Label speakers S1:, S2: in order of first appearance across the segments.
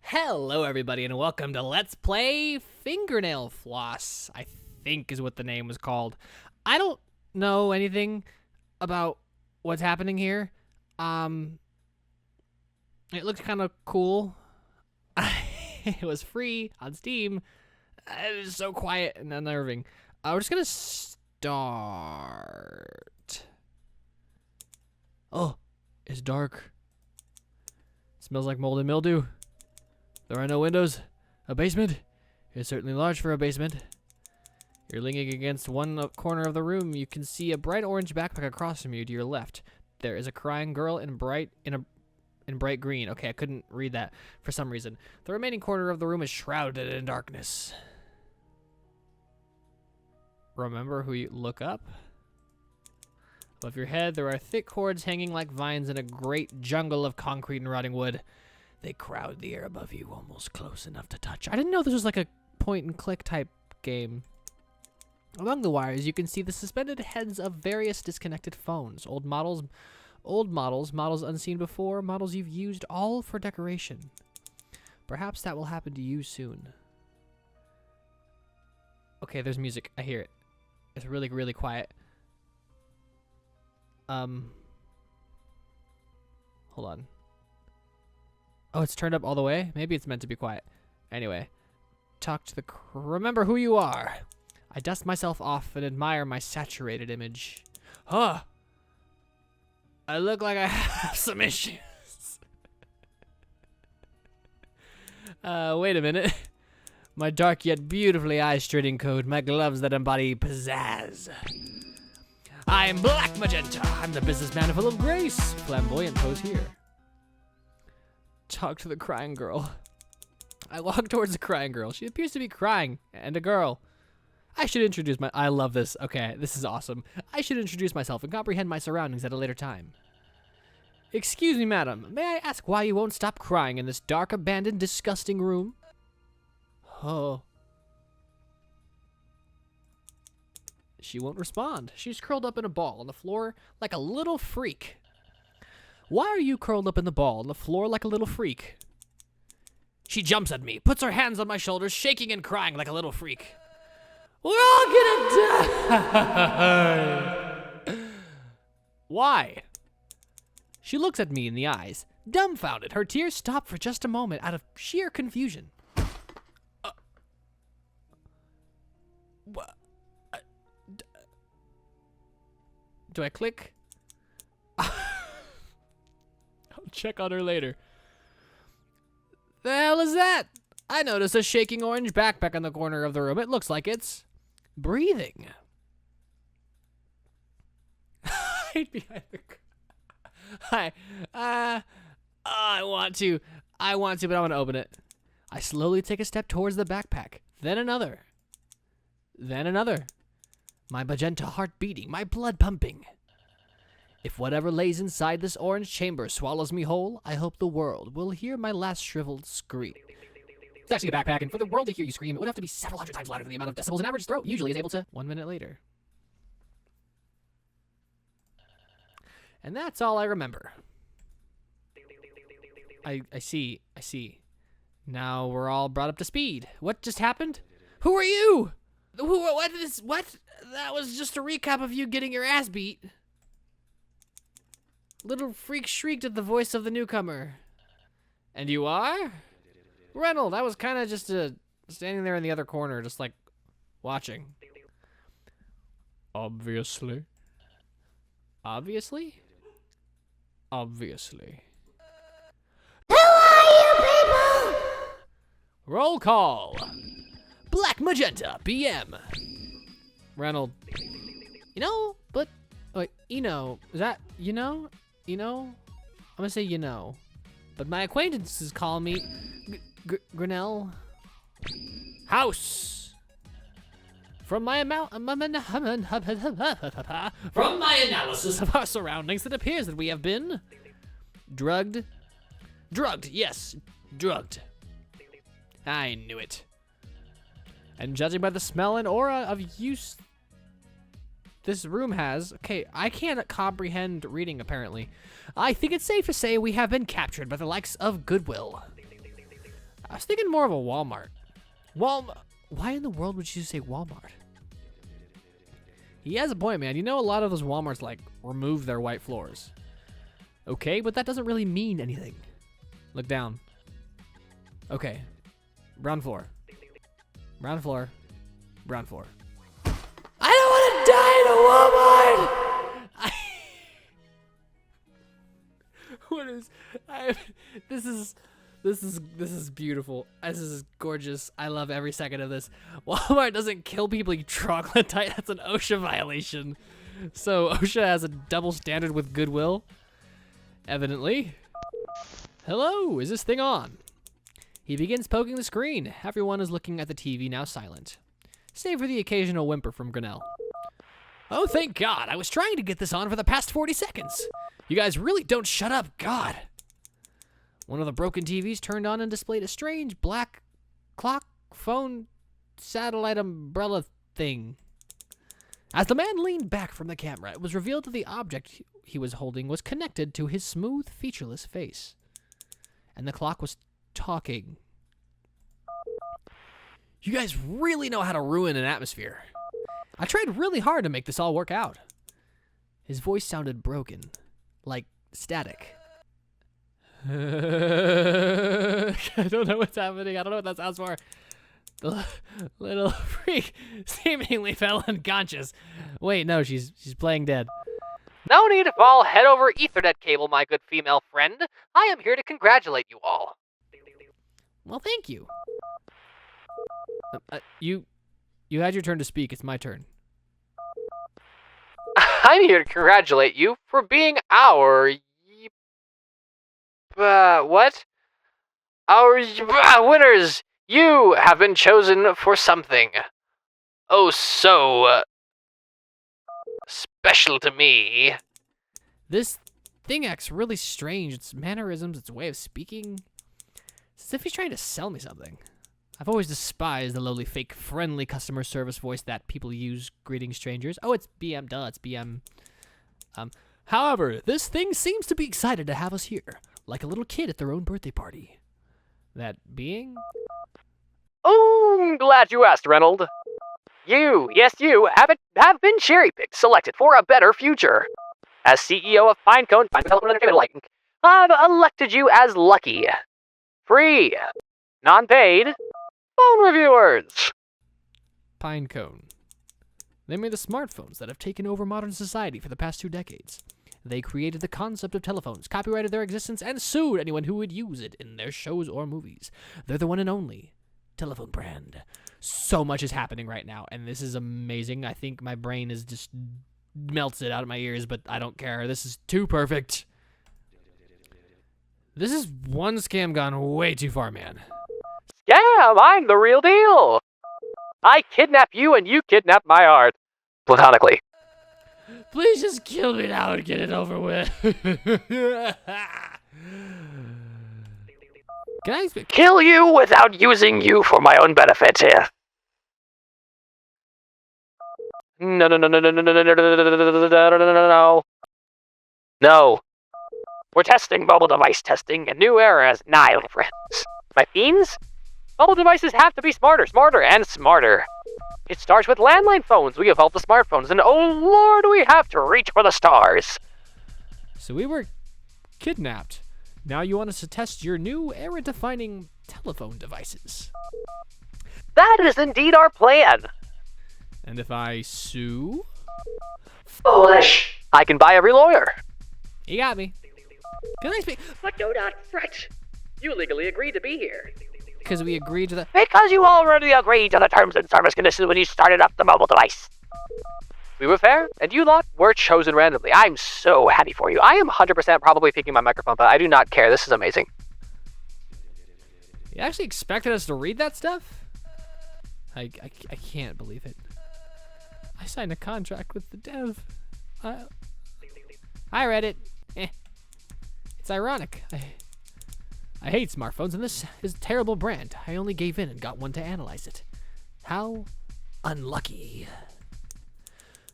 S1: Hello everybody and welcome to Let's Play Fingernail Floss, I think is what the name was called. I don't know anything about what's happening here. It looked kind of cool. It was free on Steam. It was so quiet and unnerving. We're just gonna start. Oh, it's dark. It smells like mold and mildew. There are no windows. A basement? It's certainly large for a basement. You're leaning against one corner of the room. You can see a bright orange backpack across from you to your left. There is a crying girl in bright green. Okay, I couldn't read that for some reason. The remaining corner of the room is shrouded in darkness. Remember who you look up? Above your head, there are thick cords hanging like vines in a great jungle of concrete and rotting wood. They crowd the air above you, almost close enough to touch. I didn't know this was like a point-and-click type game. Along the wires, you can see the suspended heads of various disconnected phones. Old models, models unseen before, models you've used, all for decoration. Perhaps that will happen to you soon. Okay, there's music. I hear it. It's really, really quiet. Hold on. Oh, it's turned up all the way? Maybe it's meant to be quiet. Anyway, talk to the remember who you are. I dust myself off and admire my saturated image. Huh. I look like I have some issues. Wait a minute. My dark yet beautifully eye-straining coat, my gloves that embody pizzazz. I'm Black Magenta. I'm the businessman full of grace. Flamboyant pose here. Talk to the crying girl. I walk towards the crying girl. She appears to be crying, and a girl. I should introduce I love this. Okay, this is awesome. I should introduce myself and comprehend my surroundings at a later time. Excuse me, madam. May I ask why you won't stop crying in this dark, abandoned, disgusting room? Oh. She won't respond. She's curled up in a ball on the floor like a little freak. Why are you curled up in the ball on the floor like a little freak? She jumps at me, puts her hands on my shoulders, shaking and crying like a little freak. We're all gonna die! Why? She looks at me in the eyes, dumbfounded. Her tears stop for just a moment out of sheer confusion. Do I click? I'll check on her later. The hell is that? I noticed a shaking orange backpack in the corner of the room. It looks like it's breathing. Hide behind the Hi. I want to, but I want to open it. I slowly take a step towards the backpack. Then another. Then another. My magenta heart beating, my blood pumping. If whatever lays inside this orange chamber swallows me whole, I hope the world will hear my last shriveled scream. It's actually a backpack, and for the world to hear you scream, it would have to be several hundred times louder than the amount of decibels an average throat usually is able to. 1 minute later. And that's all I remember. I see. Now we're all brought up to speed. What just happened? Who are you? What? That was just a recap of you getting your ass beat. Little freak shrieked at the voice of the newcomer. And you are? Reynold, I was kind of just standing there in the other corner, just like watching. Obviously. Obviously? Obviously. Who are you people? Roll call. Black Magenta, BM. Reynold. You know, but, wait, is that, I'm gonna say but my acquaintances call me Grinnell. House. From my analysis of our surroundings, it appears that we have been drugged. Yes, drugged. I knew it. And judging by the smell and aura of use this room has... Okay, I can't comprehend reading, apparently. I think it's safe to say we have been captured by the likes of Goodwill. I was thinking more of a Walmart. Why in the world would you say Walmart? He has a point, man. You know, a lot of those Walmarts, like, remove their white floors. Okay, but that doesn't really mean anything. Look down. Okay. Brown floor. Brown floor. Brown floor. I don't want to die in a Walmart! What is... This is beautiful. This is gorgeous. I love every second of this. Walmart doesn't kill people you troglodyte. That's an OSHA violation. So OSHA has a double standard with Goodwill. Evidently. Hello, is this thing on? He begins poking the screen. Everyone is looking at the TV, now silent. Save for the occasional whimper from Grinnell. Oh, thank God. I was trying to get this on for the past 40 seconds. You guys really don't shut up. God. One of the broken TVs turned on and displayed a strange black clock, phone, satellite umbrella thing. As the man leaned back from the camera, it was revealed that the object he was holding was connected to his smooth, featureless face. And the clock was talking. You guys really know how to ruin an atmosphere. I tried really hard to make this all work out. His voice sounded broken, like static. I don't know what's happening. I don't know what that sounds for. The little freak seemingly fell unconscious. Wait, no, she's playing dead. No need to fall head over Ethernet cable, my good female friend. I am here to congratulate you all. Well, thank you. You had your turn to speak. It's my turn. I'm here to congratulate you for being our... what? Our winners! You have been chosen for something. Oh, so... special to me. This thing acts really strange. Its mannerisms, its way of speaking. It's as if he's trying to sell me something. I've always despised the lowly, fake, friendly customer service voice that people use greeting strangers. Oh, it's BM, duh, it's BM. However, this thing seems to be excited to have us here, like a little kid at their own birthday party. That being? Oh, I'm glad you asked, Reynold. You, yes you, have been cherry-picked, selected for a better future. As CEO of Finecone, I've elected you as lucky. Free. Non-paid. Phone reviewers. Pinecone. They made the smartphones that have taken over modern society for the past 2 decades. They created the concept of telephones, copyrighted their existence, and sued anyone who would use it in their shows or movies. They're the one and only telephone brand. So much is happening right now, and this is amazing. I think my brain is just melts it out of my ears, but I don't care. This is too perfect. This is one scam gone way too far, man. Scam! I'm the real deal! I kidnap you and you kidnap my heart. Platonically. Please just kill me now and get it over with. Can I kill you without using you for my own benefit? No. No. We're testing mobile device testing. A new era is nigh, my friends. My fiends? Mobile devices have to be smarter, and smarter. It starts with landline phones. We evolved the smartphones, and oh lord, we have to reach for the stars. So we were kidnapped. Now you want us to test your new era-defining telephone devices. That is indeed our plan. And if I sue? Foolish. I can buy every lawyer. You got me. Can I speak? But do not fret. You legally agreed to be here. Because we agreed to the... Because you already agreed to the terms and service conditions when you started up the mobile device. We were fair, and you lot were chosen randomly. I'm so happy for you. I am 100% probably picking my microphone, but I do not care. This is amazing. You actually expected us to read that stuff? I can't believe it. I signed a contract with the dev. I read it. It's ironic. I hate smartphones, and this is a terrible brand. I only gave in and got one to analyze it. How unlucky.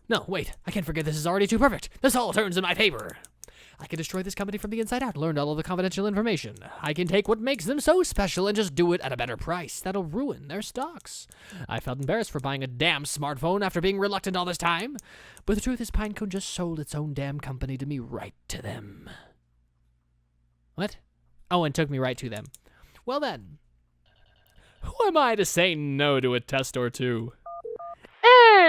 S1: No, wait, I can't forget this is already too perfect. This all turns in my favor. I can destroy this company from the inside out, learn all of the confidential information. I can take what makes them so special and just do it at a better price. That'll ruin their stocks. I felt embarrassed for buying a damn smartphone after being reluctant all this time. But the truth is, Pinecone just sold its own damn company to me right to them. What? Oh, and took me right to them. Well then. Who am I to say no to a test or two?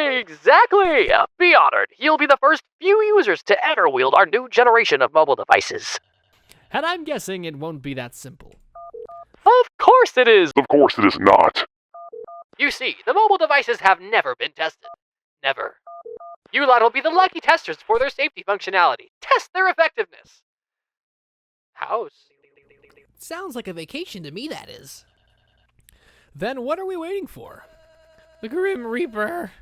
S2: Exactly! Be honored. You'll be the first few users to ever wield our new generation of mobile devices.
S1: And I'm guessing it won't be that simple.
S2: Of course it is!
S3: Of course it is not.
S2: You see, the mobile devices have never been tested. Never. You lot will be the lucky testers for their safety functionality. Test their effectiveness. House.
S1: Sounds like a vacation to me, that is. Then what are we waiting for? The Grim Reaper.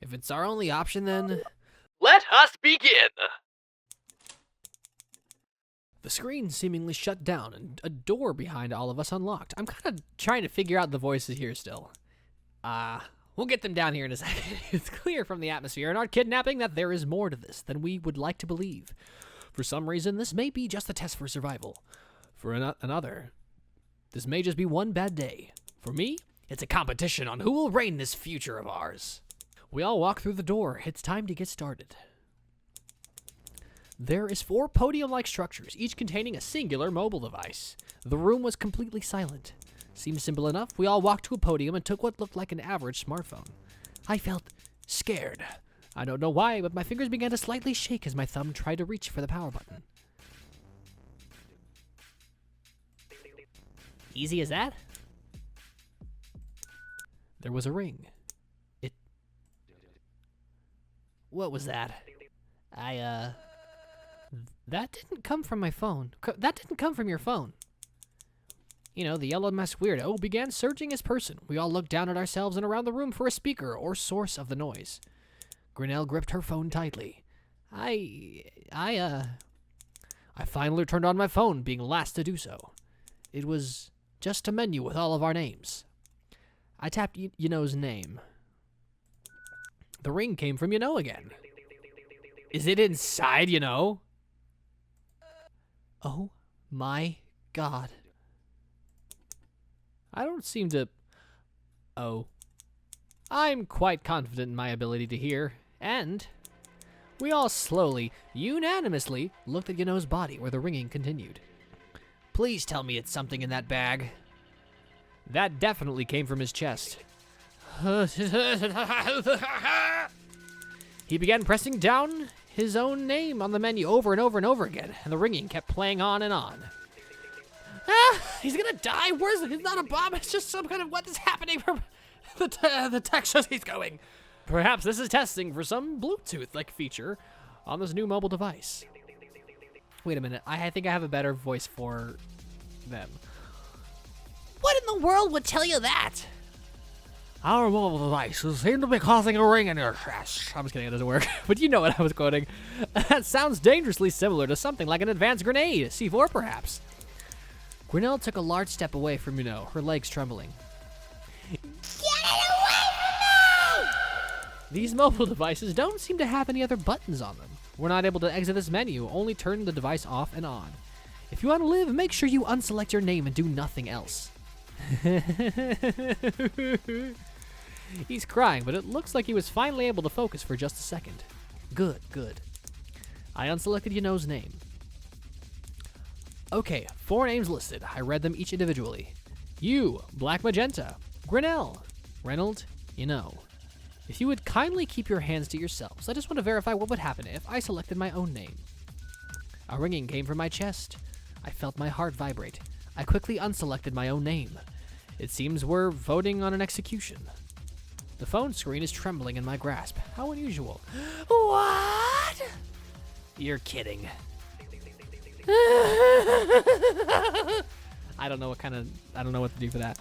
S1: If it's our only option, then...
S2: Let us begin!
S1: The screen seemingly shut down, and a door behind all of us unlocked. I'm kind of trying to figure out the voices here still. We'll get them down here in a second. It's clear from the atmosphere and our kidnapping that there is more to this than we would like to believe. For some reason, this may be just a test for survival. For another, this may just be one bad day. For me, it's a competition on who will reign this future of ours. We all walk through the door. It's time to get started. There is 4 podium-like structures, each containing a singular mobile device. The room was completely silent. Seems simple enough. We all walked to a podium and took what looked like an average smartphone. I felt scared. I don't know why, but my fingers began to slightly shake as my thumb tried to reach for the power button. Easy as that? There was a ring. What was that? That didn't come from my phone. That didn't come from your phone. You know, the yellow masked weirdo began searching his person. We all looked down at ourselves and around the room for a speaker or source of the noise. Grinnell gripped her phone tightly. I finally turned on my phone, being last to do so. It was just a menu with all of our names. I tapped Yano's name. The ring came from Yano again. Is it inside Yano? Oh my god. I don't seem to... Oh. I'm quite confident in my ability to hear, and... We all slowly, unanimously, looked at Yano's body where the ringing continued. Please tell me it's something in that bag. That definitely came from his chest. He began pressing down his own name on the menu over and over and over again, and the ringing kept playing on and on. He's gonna die. It's not a bomb. It's just some kind of what is happening from the text says he's going. Perhaps this is testing for some Bluetooth-like feature on this new mobile device. Wait a minute. I think I have a better voice for them. What in the world would tell you that? Our mobile devices seem to be causing a ring in your chest. I'm just kidding, it doesn't work. But you know what I was quoting. That sounds dangerously similar to something like an advanced grenade, C4 perhaps. Grinnell took a large step away from Yano, her legs trembling. Get it away from me! These mobile devices don't seem to have any other buttons on them. We're not able to exit this menu, only turn the device off and on. If you want to live, make sure you unselect your name and do nothing else. He's crying, but it looks like he was finally able to focus for just a second. Good, good. I unselected Yano's name. Okay, 4 names listed. I read them each individually. You, Black Magenta, Grinnell, Reynolds, Yano. If you would kindly keep your hands to yourselves, I just want to verify what would happen if I selected my own name. A ringing came from my chest. I felt my heart vibrate. I quickly unselected my own name. It seems we're voting on an execution. The phone screen is trembling in my grasp. How unusual. What? You're kidding. I don't know what to do for that.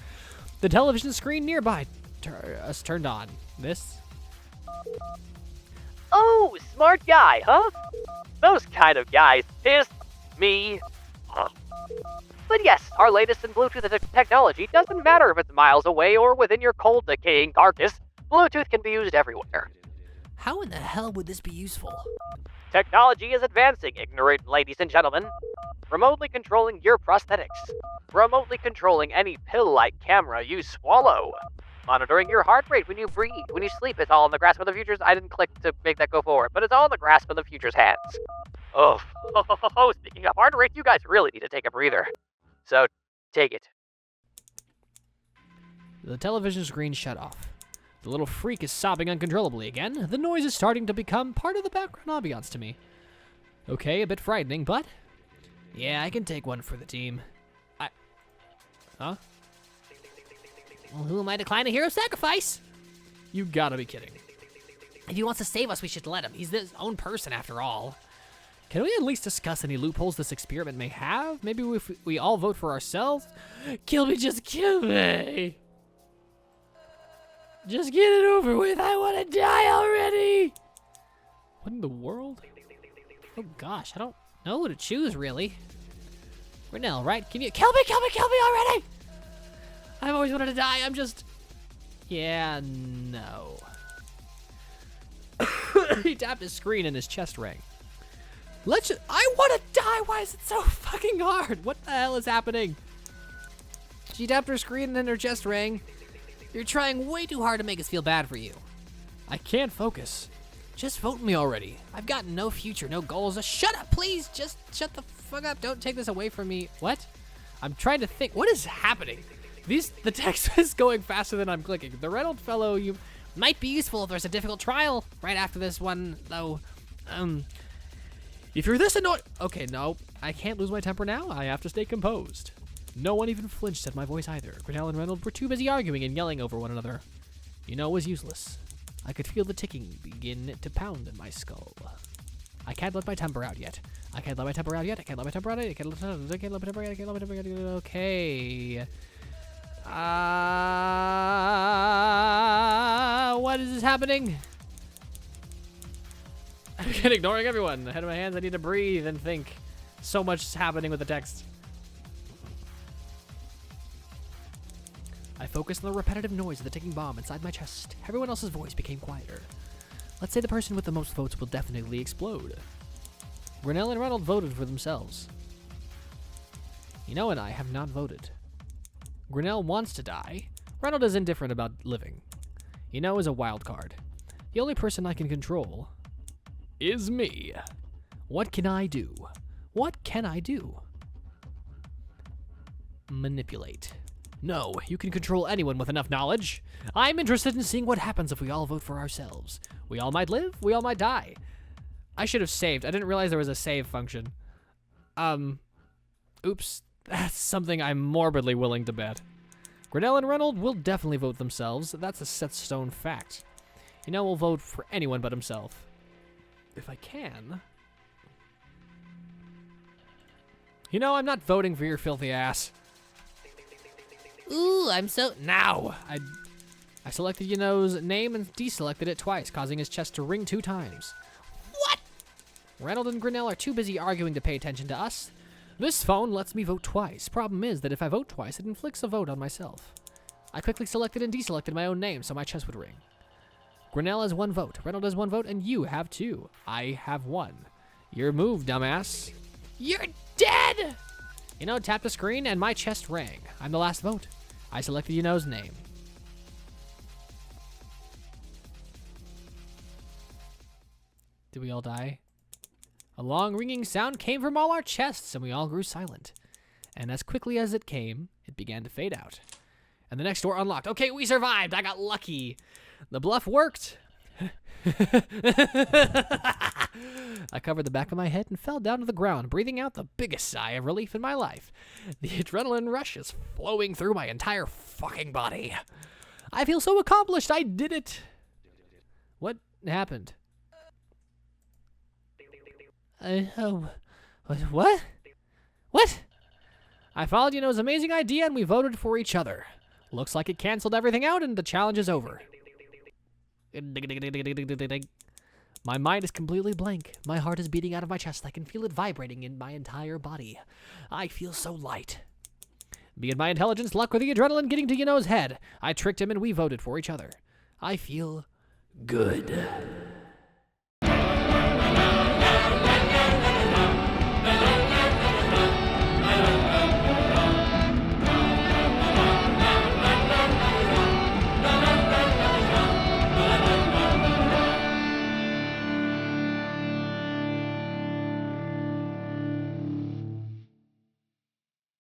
S1: The television screen nearby turned on. This?
S2: Oh, smart guy, huh? Those kind of guys piss me off. But yes, our latest in Bluetooth technology doesn't matter if it's miles away or within your cold, decaying carcass. Bluetooth can be used everywhere.
S1: How in the hell would this be useful?
S2: Technology is advancing, ignorant ladies and gentlemen. Remotely controlling your prosthetics. Remotely controlling any pill-like camera you swallow. Monitoring your heart rate when you breathe, when you sleep. It's all in the grasp of the future's. I didn't click to make that go forward, but it's all in the grasp of the future's hands. Oh, speaking of heart rate, you guys really need to take a breather. So, take it.
S1: The television screen shut off. The little freak is sobbing uncontrollably again. The noise is starting to become part of the background ambiance to me. Okay, a bit frightening, but... yeah, I can take one for the team. Huh? Well, who am I to decline a hero sacrifice? You gotta be kidding. If he wants to save us, we should let him. He's his own person, after all. Can we at least discuss any loopholes this experiment may have? Maybe if we all vote for ourselves? Kill me, just kill me! Just get it over with. I want to die already. What in the world? Oh gosh, I don't know who to choose really. Renell, right? Can you kill me already? I've always wanted to die. I'm just... yeah, no. He tapped his screen and his chest rang. I want to die. Why is it so fucking hard? What the hell is happening? She tapped her screen and her chest rang. You're trying way too hard to make us feel bad for you. I can't focus. Just vote me already. I've got no future, no goals. Shut up, please. Just shut the fuck up. Don't take this away from me. What? I'm trying to think. What is happening? The text is going faster than I'm clicking. The Reynolds fellow, you might be useful if there's a difficult trial right after this one, though. If you're this annoyed... okay, no. I can't lose my temper now. I have to stay composed. No one even flinched at my voice either. Grinnell and Reynolds were too busy arguing and yelling over one another. You know, it was useless. I could feel the ticking begin to pound in my skull. I can't let my temper out yet. I can't let my temper out yet. I can't let my temper out yet. I can't let my temper out yet. I can't let my temper out yet. Okay. What is happening? I'm ignoring everyone. Ahead of my hands, I need to breathe and think. So much is happening with the text. I focused on the repetitive noise of the ticking bomb inside my chest. Everyone else's voice became quieter. Let's say the person with the most votes will definitely explode. Grinnell and Reynolds voted for themselves. You know, and I have not voted. Grinnell wants to die. Reynolds is indifferent about living. You know is a wild card. The only person I can control is me. What can I do? What can I do? Manipulate. No, you can control anyone with enough knowledge. I'm interested in seeing what happens if we all vote for ourselves. We all might live, we all might die. I should have saved. I didn't realize there was a save function. Oops. That's something I'm morbidly willing to bet. Grinnell and Reynolds will definitely vote themselves. That's a set stone fact. You know, we'll vote for anyone but himself. If I can. You know, I'm not voting for your filthy ass. Ooh, I'm so... now! I selected Yano's name and deselected it twice, causing his chest to ring 2 times. What? Reynolds and Grinnell are too busy arguing to pay attention to us. This phone lets me vote twice. Problem is that if I vote twice, it inflicts a vote on myself. I quickly selected and deselected my own name so my chest would ring. Grinnell has 1 vote, Reynolds has 1 vote, and you have 2. I have 1. Your move, dumbass. You're dead! You know, tapped the screen and my chest rang. I'm the last vote. I selected Yano's name. Did we all die? A long ringing sound came from all our chests, and we all grew silent. And as quickly as it came, it began to fade out. And the next door unlocked. Okay, we survived. I got lucky. The bluff worked. I covered the back of my head and fell down to the ground, breathing out the biggest sigh of relief in my life. The adrenaline rush is flowing through my entire fucking body. I feel so accomplished. I did it. What happened? What? What? I followed Yano's amazing idea and we voted for each other. Looks like it canceled everything out and the challenge is over. My mind is completely blank. My heart is beating out of my chest. I can feel it vibrating in my entire body. I feel so light. Be it my intelligence, luck, or the adrenaline getting to Yano's head, I tricked him and we voted for each other. I feel good.